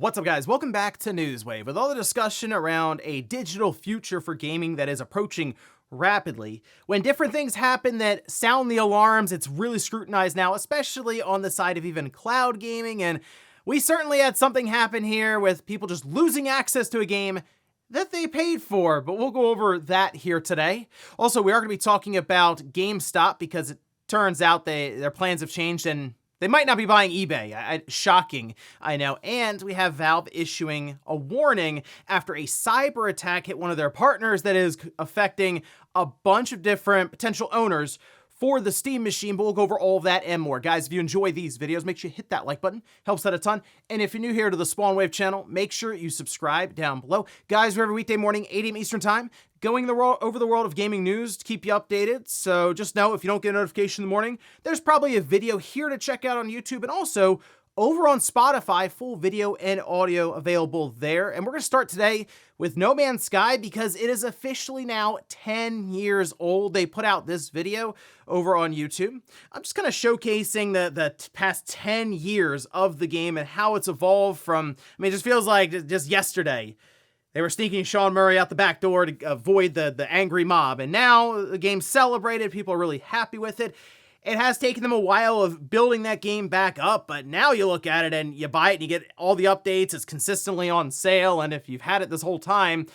What's up, guys? Welcome back to Newswave. With all the discussion around a digital future for gaming that is approaching rapidly, when different things happen that sound the alarms, it's really scrutinized now, especially on the side of even cloud gaming. And we certainly had something happen here with people just losing access to a game that they paid for, but we'll go over that here today. Also, we are going to be talking about GameStop because it turns out their plans have changed and they might not be buying eBay. Shocking, I know. And we have Valve issuing a warning after a cyber attack hit one of their partners that is affecting a bunch of different potential owners for the Steam machine, but we'll go over all of that and more. Guys, if you enjoy these videos, make sure you hit that like button. Helps out a ton. And if you're new here to the Spawn Wave channel, make sure you subscribe down below. Guys, we're every weekday morning, 8 a.m. Eastern Time, going over the world of gaming news to keep you updated. So just know, if you don't get a notification in the morning, there's probably a video here to check out on YouTube, and also over on Spotify, full video and audio available there. And we're going to start today with No Man's Sky because it is officially now 10 years old. They put out this video over on YouTube. I'm just kind of showcasing the past 10 years of the game and how it's evolved from, I mean, it just feels like just yesterday they were sneaking Sean Murray out the back door to avoid the angry mob. And now the game's celebrated. People are really happy with it. It has taken them a while of building that game back up, but now you look at it and you buy it and you get all the updates. It's consistently on sale, and if you've had it this whole time,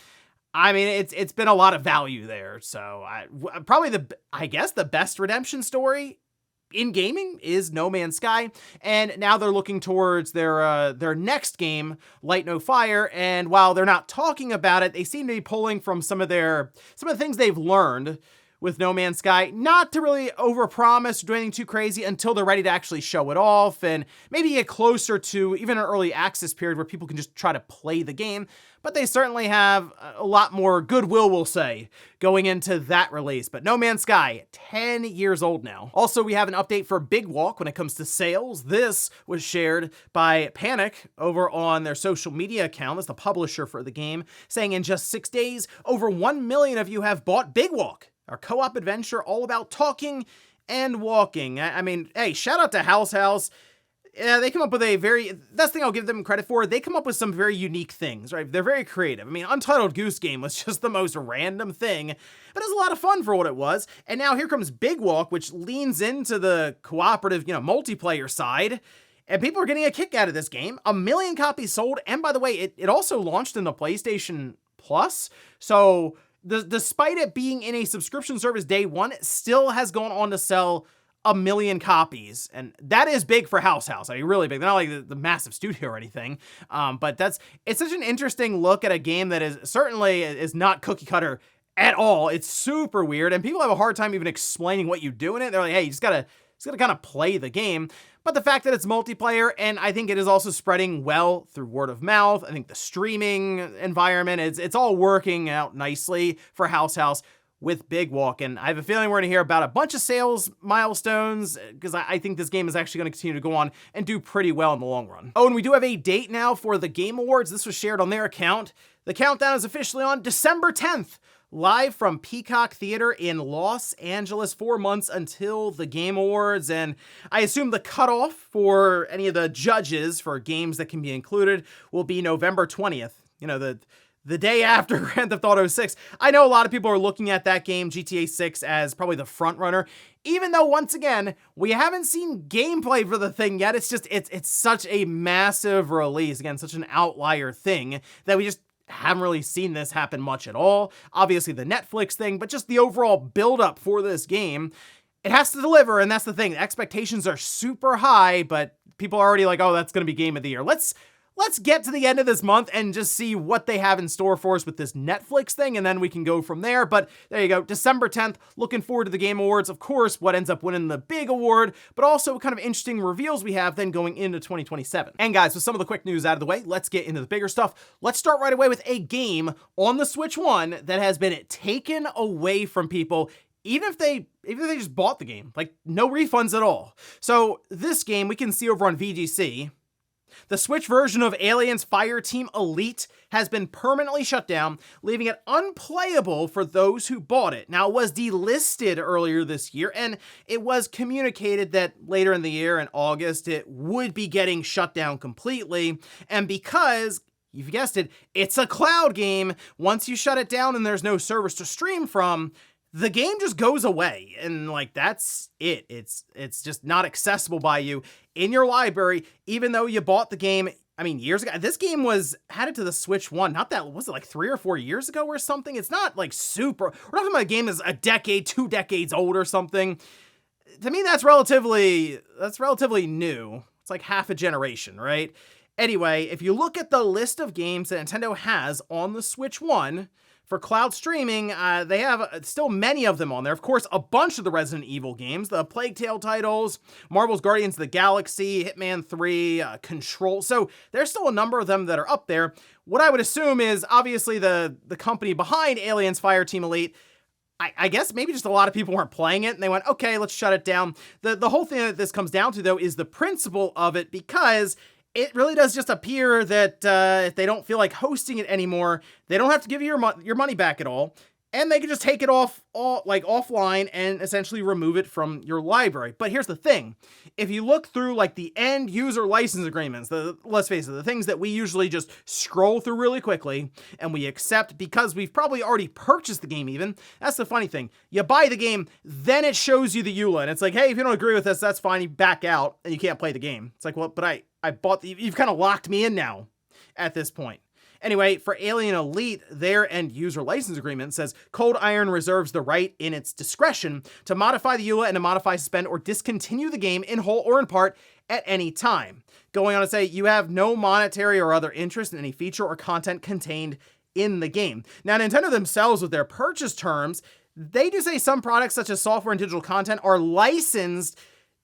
I mean, it's been a lot of value there. So probably I guess the best redemption story in gaming is No Man's Sky, and now they're looking towards their next game, Light No Fire. And while they're not talking about it, they seem to be pulling from some of the things they've learned with No Man's Sky, not to really overpromise or do anything too crazy until they're ready to actually show it off and maybe get closer to even an early access period where people can just try to play the game. But they certainly have a lot more goodwill, we'll say, going into that release. But No Man's Sky, 10 years old now. Also, we have an update for Big Walk when it comes to sales. This was shared by Panic over on their social media account. That's the publisher for the game, saying in just 6 days, over 1 million of you have bought Big Walk, our co-op adventure all about talking and walking. I mean, hey, shout out to House. Yeah, they come up with that's the thing I'll give them credit for. They come up with some very unique things, right? They're very creative. I mean, Untitled Goose Game was just the most random thing, but it was a lot of fun for what it was. And now here comes Big Walk, which leans into the cooperative, multiplayer side. And people are getting a kick out of this game. 1 million copies sold. And by the way, it also launched in the PlayStation Plus. So despite it being in a subscription service day one, it still has gone on to sell 1 million copies. And that is big for House. I mean, really big. They're not like the massive studio or anything. But it's such an interesting look at a game that is certainly not cookie cutter at all. It's super weird. And people have a hard time even explaining what you do in it. They're like, hey, you just gotta kind of play the game. But the fact that it's multiplayer, and I think it is also spreading well through word of mouth. I think the streaming environment, it's all working out nicely for House with Big Walk. And I have a feeling we're going to hear about a bunch of sales milestones because I think this game is actually going to continue to go on and do pretty well in the long run. Oh, and we do have a date now for the Game Awards. This was shared on their account. The countdown is officially on December 10th. Live from Peacock Theater in Los Angeles, 4 months until the Game Awards. And I assume the cutoff for any of the judges for games that can be included will be November 20th. The day after Grand Theft Auto 6. I know a lot of people are looking at that game, GTA 6, as probably the front runner, even though, once again, we haven't seen gameplay for the thing yet. It's just, it's such a massive release. Again, such an outlier thing that we just haven't really seen this happen much at all. Obviously the Netflix thing, but just the overall build-up for this game, it has to deliver, and that's the thing. The expectations are super high, but people are already like, oh, that's going to be Game of the Year. Let's get to the end of this month and just see what they have in store for us with this Netflix thing, and then we can go from there. But there you go, December 10th, looking forward to the Game Awards. Of course, what ends up winning the big award, but also what kind of interesting reveals we have then going into 2027. And guys, with some of the quick news out of the way, let's get into the bigger stuff. Let's start right away with a game on the Switch 1 that has been taken away from people, even if they just bought the game, like no refunds at all. So this game we can see over on VGC. The Switch version of Aliens Fireteam Elite has been permanently shut down, leaving it unplayable for those who bought it. Now, it was delisted earlier this year, and it was communicated that later in the year, in August, it would be getting shut down completely. And because, you've guessed it, it's a cloud game, once you shut it down and there's no servers to stream from, the game just goes away, and like that's it. It's just not accessible by you in your library, even though you bought the game, I mean, years ago. This game was added to the Switch 1, not that, was it like 3 or 4 years ago or something? It's not like super, we're not talking about a game that's a decade, 2 decades old or something. To me, that's relatively new. It's like half a generation, right? Anyway, if you look at the list of games that Nintendo has on the Switch 1, for cloud streaming, they have still many of them on there. Of course, a bunch of the Resident Evil games, the Plague Tale titles, Marvel's Guardians of the Galaxy, Hitman 3, Control. So there's still a number of them that are up there. What I would assume is, obviously, the company behind Aliens Fireteam Elite, I guess maybe just a lot of people weren't playing it, and they went, okay, let's shut it down. The whole thing that this comes down to, though, is the principle of it, because it really does just appear that if they don't feel like hosting it anymore, they don't have to give you your money back at all, and they can just take it offline and essentially remove it from your library. But here's the thing. If you look through like the end user license agreements, let's face it, the things that we usually just scroll through really quickly and we accept because we've probably already purchased the game even. That's the funny thing. You buy the game, then it shows you the EULA, and it's like, hey, if you don't agree with this, that's fine. You back out and you can't play the game. It's like, well, but I bought you've kind of locked me in now at this point. Anyway, for Alien Elite, their end user license agreement says Cold Iron reserves the right in its discretion to modify the EULA and to modify, suspend, or discontinue the game in whole or in part at any time. Going on to say you have no monetary or other interest in any feature or content contained in the game. Now, Nintendo themselves, with their purchase terms, they do say some products such as software and digital content are licensed,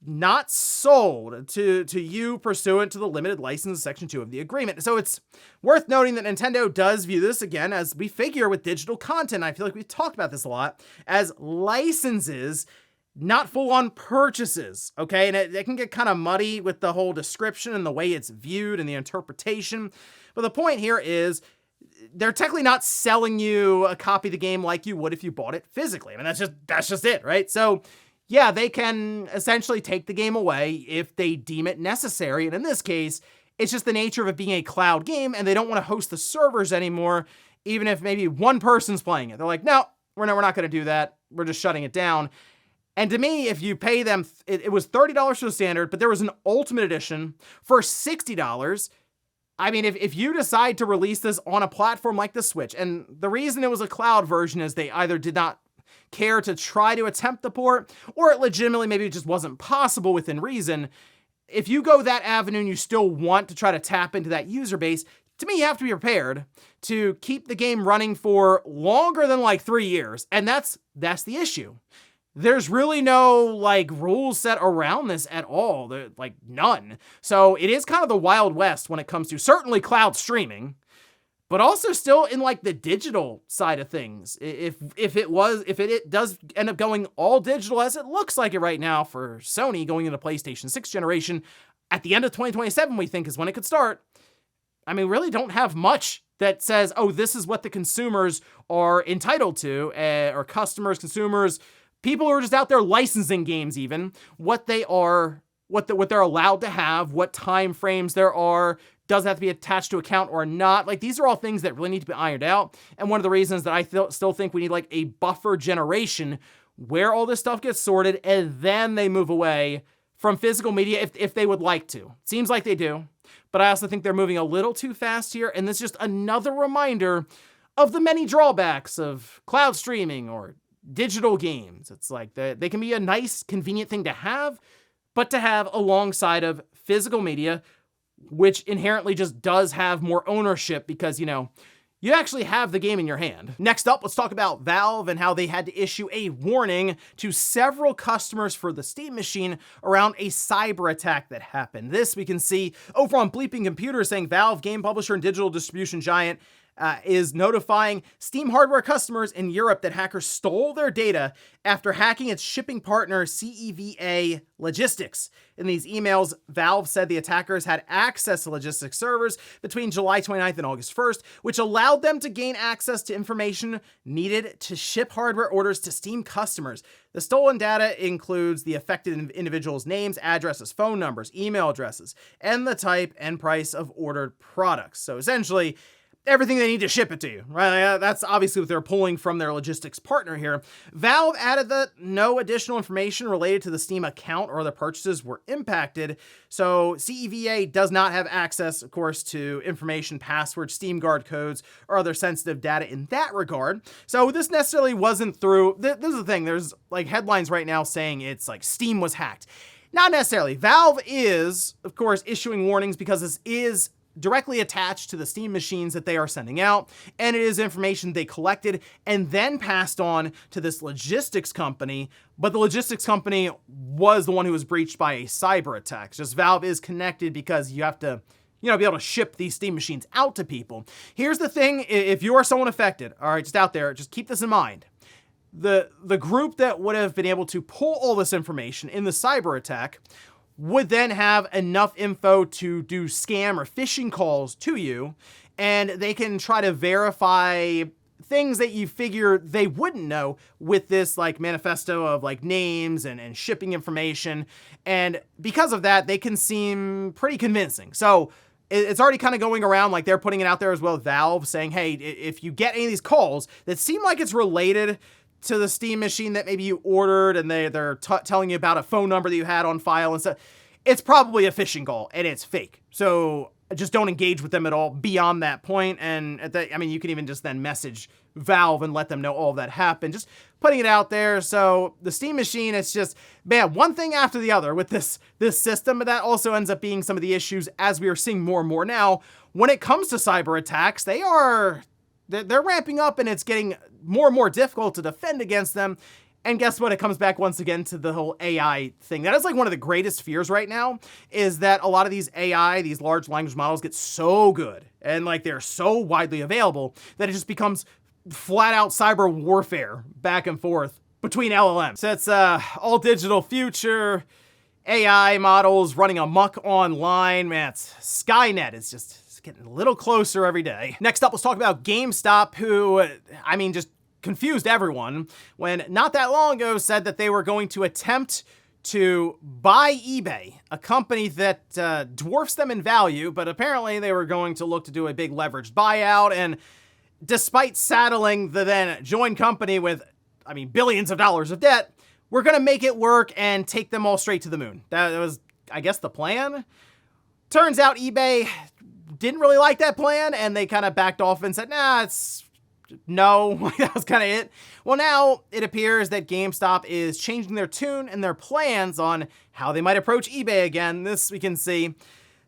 not sold to you pursuant to the limited license section 2 of the agreement. So it's worth noting that Nintendo does view this, again, as we figure with digital content, I feel like we've talked about this a lot, as licenses, not full-on purchases, okay? And it can get kind of muddy with the whole description and the way it's viewed and the interpretation. But the point here is, they're technically not selling you a copy of the game like you would if you bought it physically. I mean, that's just it, right? So yeah, they can essentially take the game away if they deem it necessary. And in this case, it's just the nature of it being a cloud game, and they don't want to host the servers anymore, even if maybe one person's playing it. They're like, no, we're not going to do that. We're just shutting it down. And to me, if you pay them, it was $30 for the standard, but there was an ultimate edition for $60. I mean, if you decide to release this on a platform like the Switch, and the reason it was a cloud version is they either did not care to try to attempt the port, or it legitimately maybe just wasn't possible within reason. If you go that avenue and you still want to try to tap into that user base, to me, you have to be prepared to keep the game running for longer than like 3 years. And that's the issue. There's really no like rules set around this at all. Like none. So it is kind of the Wild West when it comes to certainly cloud streaming, but also still in like the digital side of things. If it does end up going all digital, as it looks like it right now for Sony going into PlayStation 6 generation, at the end of 2027, we think is when it could start. I mean, really don't have much that says, oh, this is what the consumers are entitled to, or customers, consumers, people who are just out there licensing games even, what they're allowed to have, what time frames there are, does it have to be attached to account or not? Like, these are all things that really need to be ironed out. And one of the reasons that I still think we need like a buffer generation where all this stuff gets sorted and then they move away from physical media if they would like to. Seems like they do. But I also think they're moving a little too fast here. And this is just another reminder of the many drawbacks of cloud streaming or digital games. It's like they can be a nice, convenient thing to have, but to have alongside of physical media, which inherently just does have more ownership because, you know, you actually have the game in your hand. Next up, let's talk about Valve and how they had to issue a warning to several customers for the Steam machine around a cyber attack that happened. This we can see over on Bleeping Computer saying Valve, game publisher and digital distribution giant, is notifying Steam hardware customers in Europe that hackers stole their data after hacking its shipping partner CEVA Logistics. In these emails, Valve said the attackers had access to logistics servers between July 29th and August 1st, which allowed them to gain access to information needed to ship hardware orders to Steam customers. The stolen data includes the affected individuals' names, addresses, phone numbers, email addresses, and the type and price of ordered products. So essentially, everything they need to ship it to you, right? That's obviously what they're pulling from their logistics partner here. Valve added that no additional information related to the Steam account or the purchases were impacted. So CEVA does not have access, of course, to information, passwords, Steam Guard codes, or other sensitive data in that regard. So this necessarily wasn't through, this is the thing, there's like headlines right now saying it's like Steam was hacked. Not necessarily. Valve is, of course, issuing warnings because this is directly attached to the Steam machines that they are sending out, and it is information they collected and then passed on to this logistics company, but the logistics company was the one who was breached by a cyber attack. Just Valve is connected because you have to, be able to ship these Steam machines out to people. Here's the thing, if you are someone affected, all right, just out there, just keep this in mind. The group that would have been able to pull all this information in the cyber attack would then have enough info to do scam or phishing calls to you, and they can try to verify things that you figure they wouldn't know with this like manifesto of like names and shipping information. And because of that, they can seem pretty convincing. So it's already kind of going around, like they're putting it out there as well, Valve, saying, hey, if you get any of these calls that seem like it's related to the Steam machine that maybe you ordered and they're telling you about a phone number that you had on file and stuff, it's probably a phishing call and it's fake. So just don't engage with them at all beyond that point. And you can even just then message Valve and let them know all of that happened. Just putting it out there. So the Steam machine, it's just, man, one thing after the other with this system. But that also ends up being some of the issues as we are seeing more and more now. When it comes to cyber attacks, they're ramping up and it's getting more and more difficult to defend against them. And guess what? It comes back once again to the whole AI thing. That is like one of the greatest fears right now, is that a lot of these AI, these large language models, get so good and like they're so widely available that it just becomes flat out cyber warfare back and forth between LLMs. So it's all digital future, AI models running amok online. Man, it's Skynet is just getting a little closer every day. Next up, let's talk about GameStop, who, just confused everyone when not that long ago said that they were going to attempt to buy eBay, a company that dwarfs them in value, but apparently they were going to look to do a big leveraged buyout. And despite saddling the then joint company with, billions of dollars of debt, we're going to make it work and take them all straight to the moon. That was, I guess, the plan. Turns out eBay didn't really like that plan, and they kind of backed off and said, no, that was kind of it. Well, now it appears that GameStop is changing their tune and their plans on how they might approach eBay again. This we can see.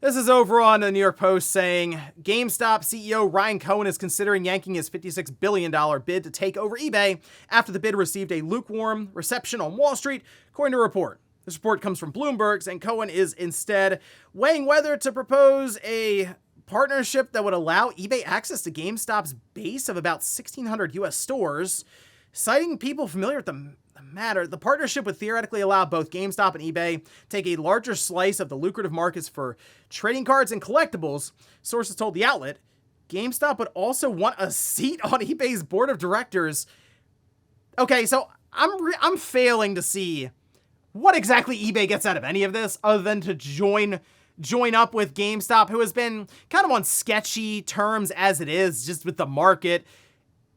This is over on the New York Post saying, GameStop CEO Ryan Cohen is considering yanking his $56 billion bid to take over eBay after the bid received a lukewarm reception on Wall Street, according to a report. This report comes from Bloomberg, saying Cohen is instead weighing whether to propose a partnership that would allow eBay access to GameStop's base of about 1,600 US stores. Citing people familiar with the matter, the partnership would theoretically allow both GameStop and eBay take a larger slice of the lucrative markets for trading cards and collectibles. Sources told the outlet, GameStop would also want a seat on eBay's board of directors. Okay, so I'm failing to see what exactly eBay gets out of any of this other than to join up with GameStop, who has been kind of on sketchy terms as it is, just with the market,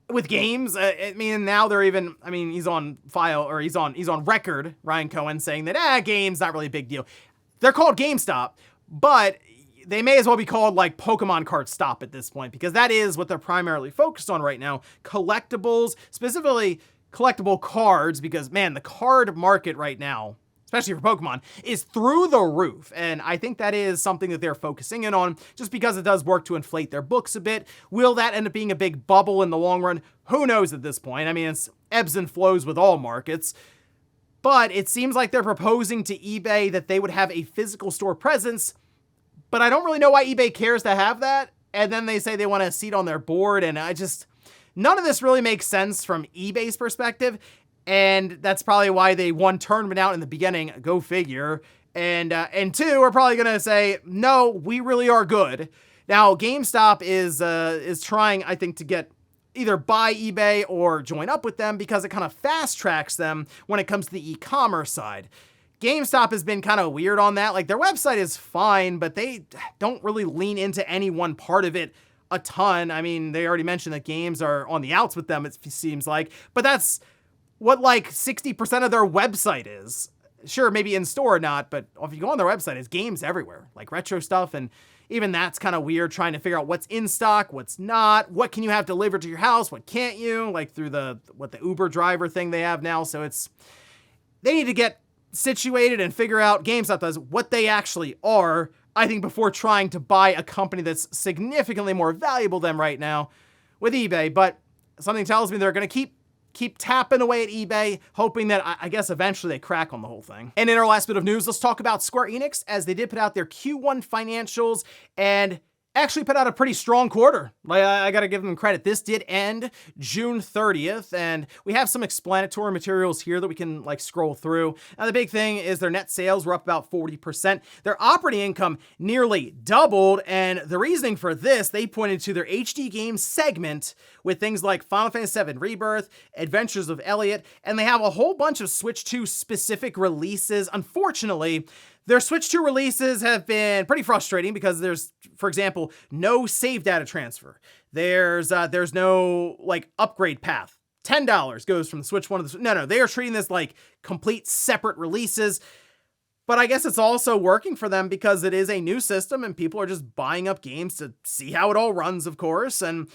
with games. Now they're even, he's on file, or he's on record, Ryan Cohen, saying that, games, not really a big deal. They're called GameStop, but they may as well be called like Pokemon Card Stop at this point, because that is what they're primarily focused on right now. Collectibles, specifically collectible cards, because man, the card market right now, especially for Pokemon, is through the roof. And I think that is something that they're focusing in on, just because it does work to inflate their books a bit. Will that end up being a big bubble in the long run? Who knows at this point? It's ebbs and flows with all markets. But it seems like they're proposing to eBay that they would have a physical store presence. But I don't really know why eBay cares to have that. and then they say they want a seat on their board, and none of this really makes sense from eBay's perspective, and that's probably why they, one, turned me out in the beginning, go figure, and two, are probably gonna say, no, we really are good. Now, GameStop is trying, I think, to get either buy eBay or join up with them because it kind of fast tracks them when it comes to the e-commerce side. GameStop has been kind of weird on that. Like, their website is fine, but they don't really lean into any one part of it a ton. I mean, they already mentioned that games are on the outs with them, it seems like, but that's what like 60% of their website is. Sure, maybe in store or not, but if you go on their website, it's games everywhere, like retro stuff, and even that's kind of weird, trying to figure out what's in stock, what's not, what can you have delivered to your house, what can't you, like through the Uber driver thing they have now. So they need to get situated and figure out, GameStop does, what they actually are, I think, before trying to buy a company that's significantly more valuable than right now with eBay. But something tells me they're going to keep tapping away at eBay, hoping that, I guess, eventually they crack on the whole thing. And in our last bit of news, let's talk about Square Enix, as they did put out their Q1 financials and actually put out a pretty strong quarter. I gotta give them credit. This did end June 30th, and we have some explanatory materials here that we can scroll through. Now, the big thing is their net sales were up about 40%. Their operating income nearly doubled, and the reasoning for this, they pointed to their HD games segment with things like Final Fantasy VII Rebirth, Adventures of Elliot, and they have a whole bunch of Switch 2 specific releases. Unfortunately, their Switch 2 releases have been pretty frustrating because there's, for example, no save data transfer. There's no upgrade path. $10 goes from the Switch 1 to the... No, they are treating this like complete separate releases. But I guess it's also working for them because it is a new system and people are just buying up games to see how it all runs, of course. And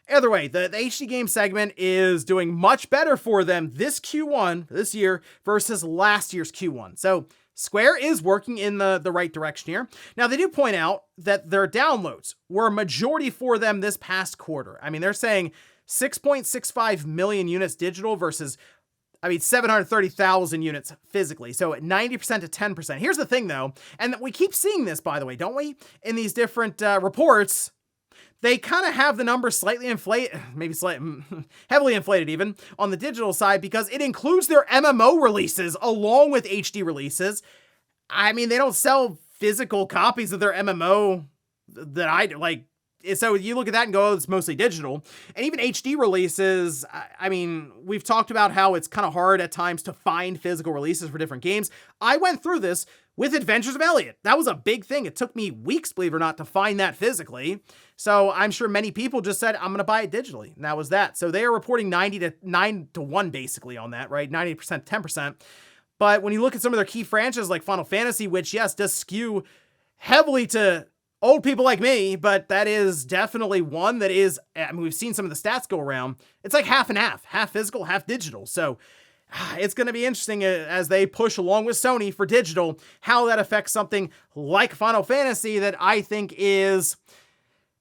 either way, the HD game segment is doing much better for them this Q1, this year, versus last year's Q1. So Square is working in the right direction here. Now, they do point out that their downloads were a majority for them this past quarter. I mean, they're saying 6.65 million units digital versus, 730,000 units physically. So 90% to 10%. Here's the thing, though, and we keep seeing this, by the way, don't we? In these different reports, they kind of have the numbers slightly inflated, maybe slightly heavily inflated even, on the digital side because it includes their MMO releases along with HD releases. I mean, they don't sell physical copies of their MMO that I like. So you look at that and go, oh, it's mostly digital. And even HD releases, I mean, we've talked about how it's kind of hard at times to find physical releases for different games. I went through this with Adventures of Elliot. That was a big thing. It took me weeks, believe it or not, to find that physically. So I'm sure many people just said, I'm going to buy it digitally. And that was that. So they are reporting 9 to 1 basically on that, right? 90%, 10%. But when you look at some of their key franchises like Final Fantasy, which, yes, does skew heavily to old people like me, but that is definitely one that is, we've seen some of the stats go around. It's like half and half physical, half digital. So it's going to be interesting as they push along with Sony for digital, how that affects something like Final Fantasy that I think is,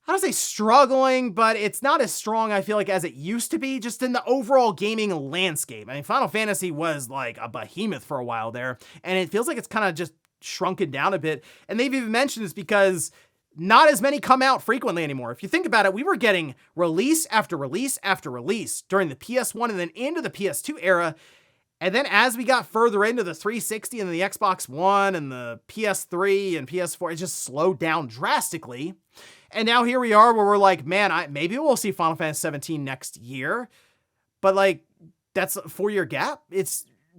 I don't say struggling, but it's not as strong, I feel like, as it used to be just in the overall gaming landscape. I mean, Final Fantasy was like a behemoth for a while there, and it feels like it's kind of just shrunken down a bit. And they've even mentioned this because not as many come out frequently anymore. If you think about it, we were getting release after release after release during the PS1 and then into the PS2 era. And then as we got further into the 360 and the Xbox One and the PS3 and PS4, it just slowed down drastically. And now here we are where we're like, man, maybe we'll see Final Fantasy 17 next year. But like, that's a 4-year gap.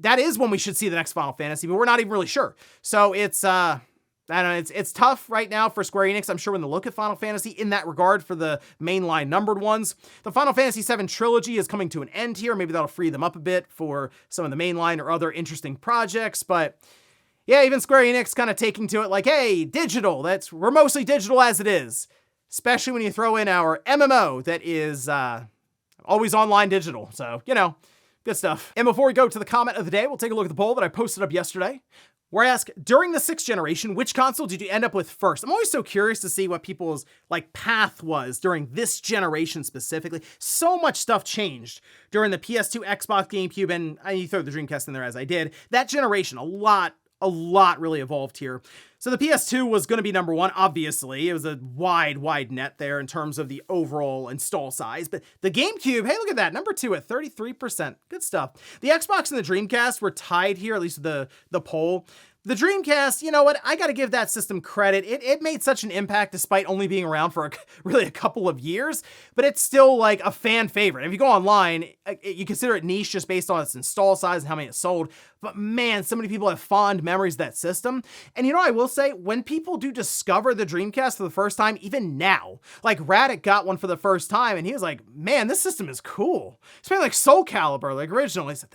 That is when we should see the next Final Fantasy, but we're not even really sure. So it's, I don't know, it's tough right now for Square Enix, I'm sure, when they look at Final Fantasy in that regard for the mainline numbered ones. The Final Fantasy VII trilogy is coming to an end here. Maybe that'll free them up a bit for some of the mainline or other interesting projects. But yeah, even Square Enix kind of taking to it like, hey, digital, we're mostly digital as it is. Especially when you throw in our MMO that is always online digital. So, good stuff. And before we go to the comment of the day, we'll take a look at the poll that I posted up yesterday, where I ask, during the 6th generation, which console did you end up with first? I'm always so curious to see what people's path was during this generation specifically. So much stuff changed during the PS2, Xbox, GameCube, and you throw the Dreamcast in there as I did. That generation, a lot a lot really evolved here. So the PS2 was going to be number one, obviously. It was a wide net there in terms of the overall install size. But the GameCube, hey, look at that, number two at 33%. Good stuff. The Xbox and the Dreamcast were tied here, at least the poll. The Dreamcast, you know what, I gotta give that system credit. It made such an impact despite only being around for really a couple of years, but it's still like a fan favorite. If you go online, you consider it niche just based on its install size and how many it sold, but man, so many people have fond memories of that system. And you know, I will say, when people do discover the Dreamcast for the first time, even now, like Raddick got one for the first time and he was like, man, this system is cool. Especially like Soul Calibur, like originally, he said,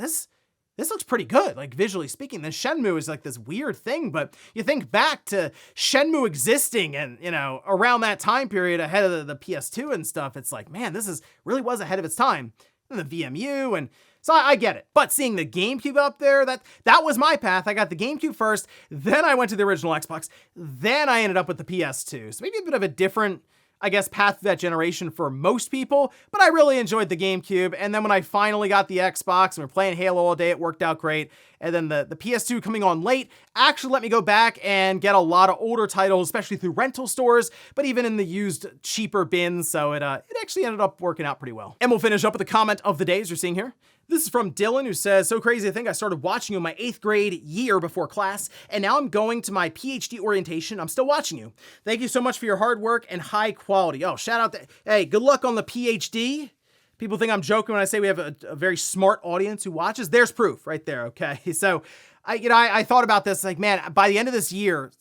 this looks pretty good, like visually speaking. Then Shenmue is like this weird thing, but you think back to Shenmue existing and, you know, around that time period ahead of the PS2 and stuff, it's like, man, this really was ahead of its time. And the VMU, and so I get it. But seeing the GameCube up there, that was my path. I got the GameCube first, then I went to the original Xbox, then I ended up with the PS2. So maybe a bit of a different, I guess, path to that generation for most people, but I really enjoyed the GameCube. And then when I finally got the Xbox and we're playing Halo all day, it worked out great. And then the PS2 coming on late actually let me go back and get a lot of older titles, especially through rental stores, but even in the used cheaper bins. So it actually ended up working out pretty well. And we'll finish up with the comment of the day, as you're seeing here. This is from Dylan, who says, so crazy to think I started watching you in my 8th grade year before class, and now I'm going to my PhD orientation. I'm still watching you. Thank you so much for your hard work and high quality. Oh, shout out to, hey, good luck on the PhD. People think I'm joking when I say we have a very smart audience who watches. There's proof right there, okay? So I thought about this, like, man, by the end of this year,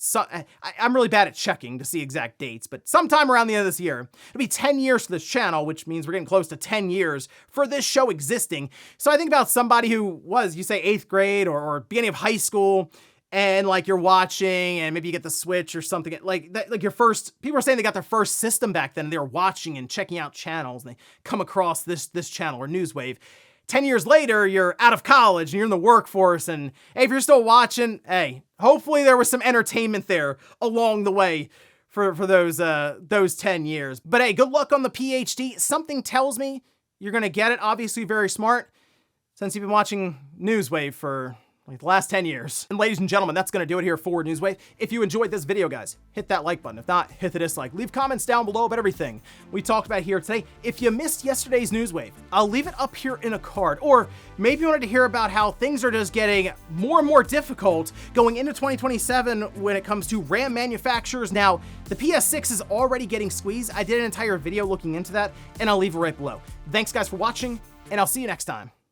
I'm really bad at checking to see exact dates, but sometime around the end of this year, it'll be 10 years for this channel, which means we're getting close to 10 years for this show existing. So I think about somebody who was, you say 8th grade or beginning of high school, and like you're watching and maybe you get the Switch or something like that, like your first, people are saying they got their first system back then and they were watching and checking out channels and they come across this channel or Newswave. 10 years later, you're out of college and you're in the workforce, and hey, if you're still watching, hey, hopefully there was some entertainment there along the way for those 10 years. But hey, good luck on the PhD. Something tells me you're gonna get it. Obviously very smart, since you've been watching Newswave for like the last 10 years. And ladies and gentlemen, that's gonna do it here for Newswave. If you enjoyed this video, guys, hit that like button. If not, hit the dislike. Leave comments down below about everything we talked about here today. If you missed yesterday's Newswave, I'll leave it up here in a card. Or maybe you wanted to hear about how things are just getting more and more difficult going into 2027 when it comes to RAM manufacturers. Now, the PS6 is already getting squeezed. I did an entire video looking into that, and I'll leave it right below. Thanks, guys, for watching, and I'll see you next time.